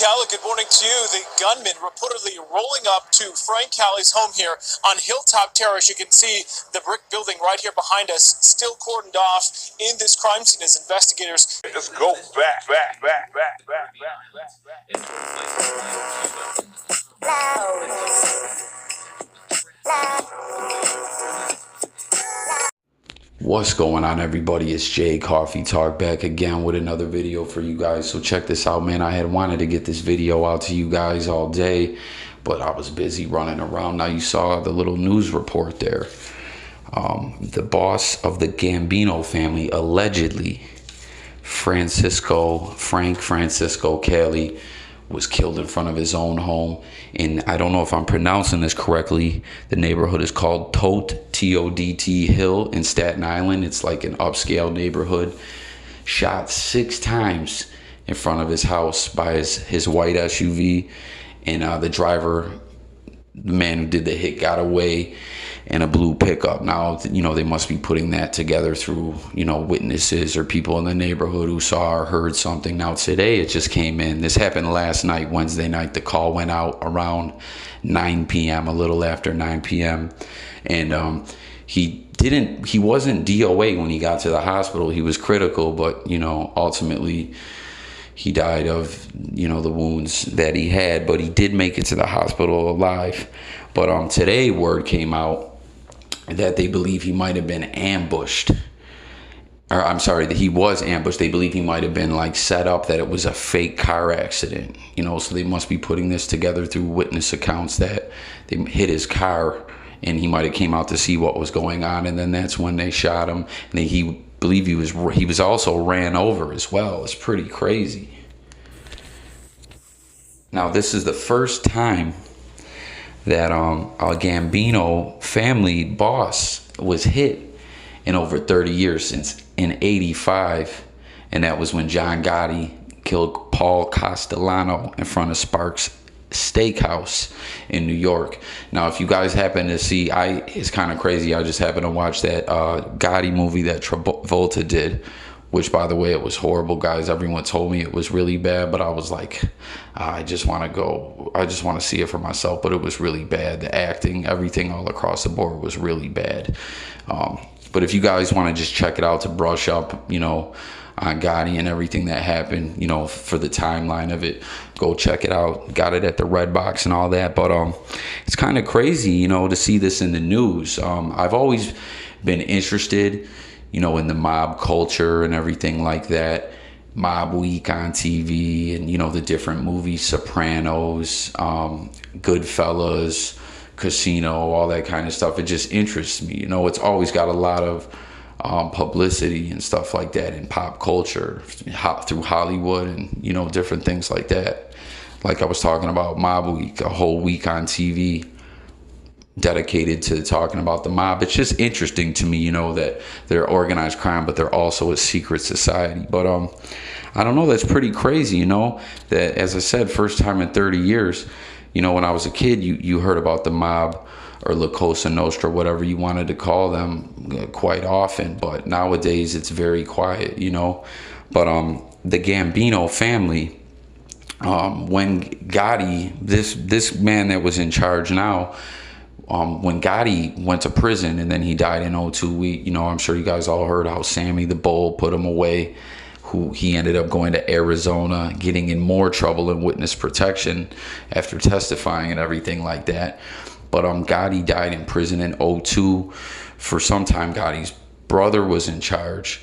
Cali, good morning to you. The gunman reportedly rolling up to Frank Cali's home here on Hilltop Terrace. You can see the brick building right here behind us, still cordoned off in this crime scene as investigators. Let's go back. What's going on, everybody? It's Jay Coffee Talk back again with another video for you guys. So check this out, man. I had wanted to get this video out to you guys all day, but I was busy running around. Now you saw the little news report there. The boss of the Gambino family, allegedly, Frank Francisco Cali, was killed in front of his own home. And I don't know if I'm pronouncing this correctly. The neighborhood is called T-O-D-T Hill in Staten Island. It's like an upscale neighborhood. Shot 6 times in front of his house by his white SUV. And the driver, the man who did the hit, got away in a blue pickup. Now, you know, they must be putting that together through, you know, witnesses or people in the neighborhood who saw or heard something. Now, today it just came in. This happened last night, Wednesday night. The call went out around 9 p.m., a little after 9 p.m. And he wasn't DOA when he got to the hospital. He was critical, but, you know, ultimately he died of, you know, the wounds that he had, but he did make it to the hospital alive. But today word came out that they believe he might have been ambushed. Or I'm sorry, that he was ambushed. They believe he might have been like set up, that it was a fake car accident. You know, so they must be putting this together through witness accounts that they hit his car and he might have came out to see what was going on, and then that's when they shot him. And he believe he was also ran over as well. It's pretty crazy. Now, this is the first time that a Gambino family boss was hit in over 30 years, since in '85, and that was when John Gotti killed Paul Castellano in front of Sparks Steakhouse in New York. Now, if you guys happen to see, it's kind of crazy, I just happened to watch that Gotti movie that Travolta did, which, by the way, it was horrible, guys. Everyone told me it was really bad, but I was like, I just want to see it for myself. But it was really bad. The acting, everything all across the board was really bad. But if you guys want to just check it out to brush up, you know, on Gotti and everything that happened, you know, for the timeline of it, go check it out. Got it at the Red Box and all that. But it's kind of crazy, you know, to see this in the news. I've always been interested, you know, in the mob culture and everything like that. Mob Week on TV, and, you know, the different movies, Sopranos, Goodfellas, Casino, all that kind of stuff. It just interests me. You know, it's always got a lot of publicity and stuff like that in pop culture through Hollywood and, you know, different things like that. Like I was talking about Mob Week, a whole week on TV dedicated to talking about the mob. It's just interesting to me, you know, that they're organized crime, but they're also a secret society. But I don't know, that's pretty crazy, you know, that, as I said, first time in 30 years, you know, when I was a kid, you heard about the mob or La Cosa Nostra, whatever you wanted to call them, quite often. But nowadays it's very quiet, you know. But the Gambino family, when Gotti, this man that was in charge now, when Gotti went to prison and then he died in '02, you know, I'm sure you guys all heard how Sammy the Bull put him away, who he ended up going to Arizona, getting in more trouble in witness protection after testifying and everything like that. But Gotti died in prison in '02. For some time, Gotti's brother was in charge,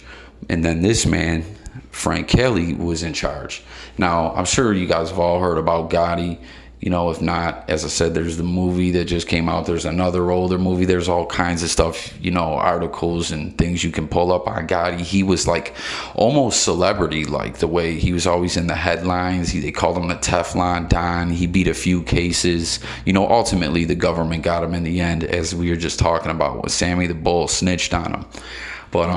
and then this man, Frank Cali, was in charge. Now, I'm sure you guys have all heard about Gotti. You know, if not, as I said, there's the movie that just came out. There's another older movie. There's all kinds of stuff, you know, articles and things you can pull up on Gotti. He was like almost celebrity, like the way he was always in the headlines. They called him the Teflon Don. He beat a few cases. You know, ultimately the government got him in the end, as we were just talking about, when Sammy the Bull snitched on him. But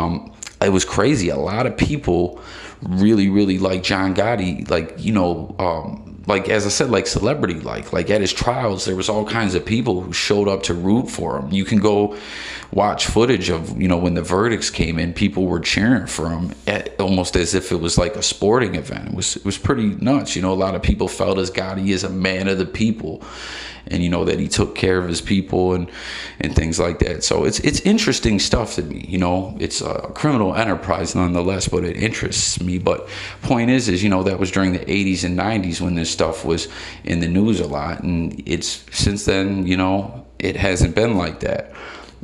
it was crazy. A lot of people really, really like John Gotti. Like, you know, like, as I said, like celebrity, like at his trials, there was all kinds of people who showed up to root for him. You can go watch footage of, when the verdicts came in, people were cheering for him almost as if it was like a sporting event. It was pretty nuts. A lot of people felt as Gotti is a man of the people, and that he took care of his people and things like that. So it's interesting stuff to me. It's a criminal enterprise nonetheless, but it interests me. But point is that was during the 80s and 90s when this stuff was in the news a lot, and it's since then, it hasn't been like that.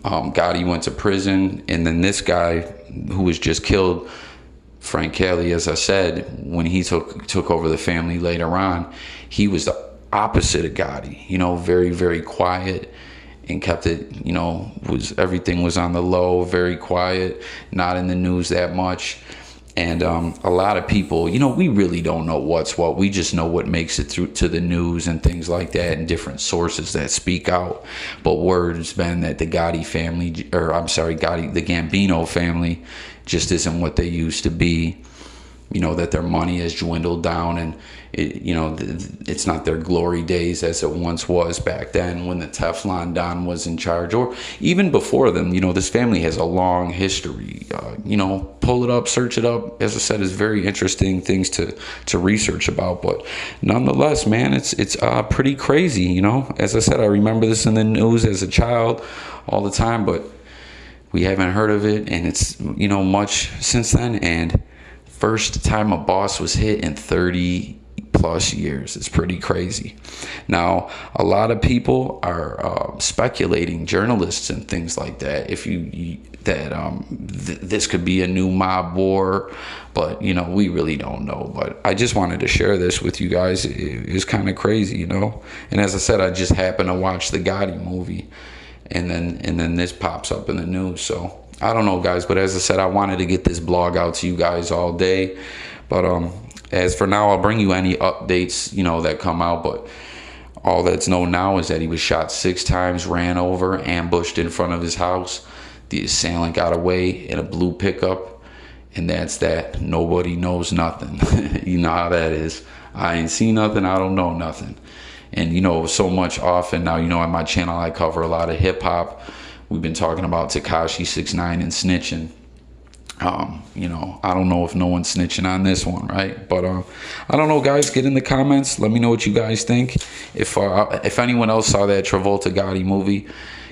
Gotti went to prison, and then this guy who was just killed, Frank Cali, as I said, when he took over the family later on, he was the opposite of Gotti. Very, very quiet, and kept it, everything was on the low, very quiet, not in the news that much. And a lot of people, we really don't know what's what. We just know what makes it through to the news and things like that, and different sources that speak out. But word's been that the Gotti family, the Gambino family, just isn't what they used to be. That their money has dwindled down, and it's not their glory days as it once was back then when the Teflon Don was in charge, or even before them. This family has a long history. Pull it up, search it up. As I said, it's very interesting things to research about. But nonetheless, man, it's pretty crazy. As I said, I remember this in the news as a child all the time, but we haven't heard of it, and it's much since then. And first time a boss was hit in 30 plus years. It's pretty crazy. Now, a lot of people are speculating, journalists and things like that, this could be a new mob war, but we really don't know. But I just wanted to share this with you guys. It's kind of crazy, And as I said, I just happened to watch the Gotti movie, and then this pops up in the news. So I don't know, guys, but as I said, I wanted to get this blog out to you guys all day. But as for now, I'll bring you any updates, that come out. But all that's known now is that he was shot 6 times, ran over, ambushed in front of his house. The assailant got away in a blue pickup, and that's that. Nobody knows nothing. You know how that is. I ain't seen nothing. I don't know nothing. And, so much often now, on my channel, I cover a lot of hip hop. We've been talking about Tekashi 6ix9ine and snitching. I don't know if no one's snitching on this one, right? But I don't know, guys. Get in the comments. Let me know what you guys think. If anyone else saw that Travolta Gotti movie,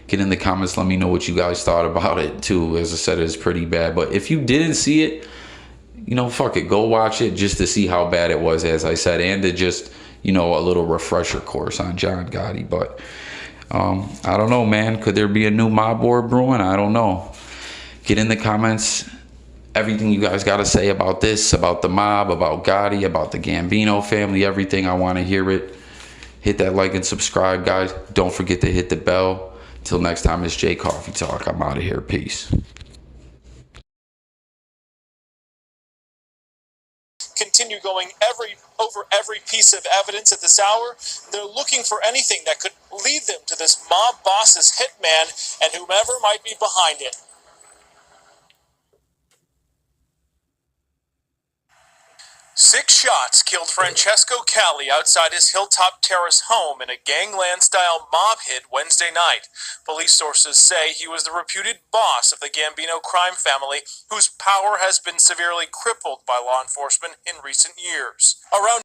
get in the comments. Let me know what you guys thought about it too. As I said, it's pretty bad. But if you didn't see it, fuck it. Go watch it just to see how bad it was, as I said, and to just, a little refresher course on John Gotti. But I don't know, man. Could there be a new mob war brewing? I don't know. Get in the comments everything you guys got to say about this, about the mob, about Gotti, about the Gambino family, everything. I want to hear it. Hit that like and subscribe, guys. Don't forget to hit the bell. Till next time, it's Jay Coffee Talk. I'm out of here. Peace. Continue going over every piece of evidence at this hour. They're looking for anything that could lead them to this mob boss's hitman and whomever might be behind it. 6 shots killed Francesco Cali outside his Hilltop Terrace home in a gangland-style mob hit Wednesday night. Police sources say he was the reputed boss of the Gambino crime family, whose power has been severely crippled by law enforcement in recent years. Around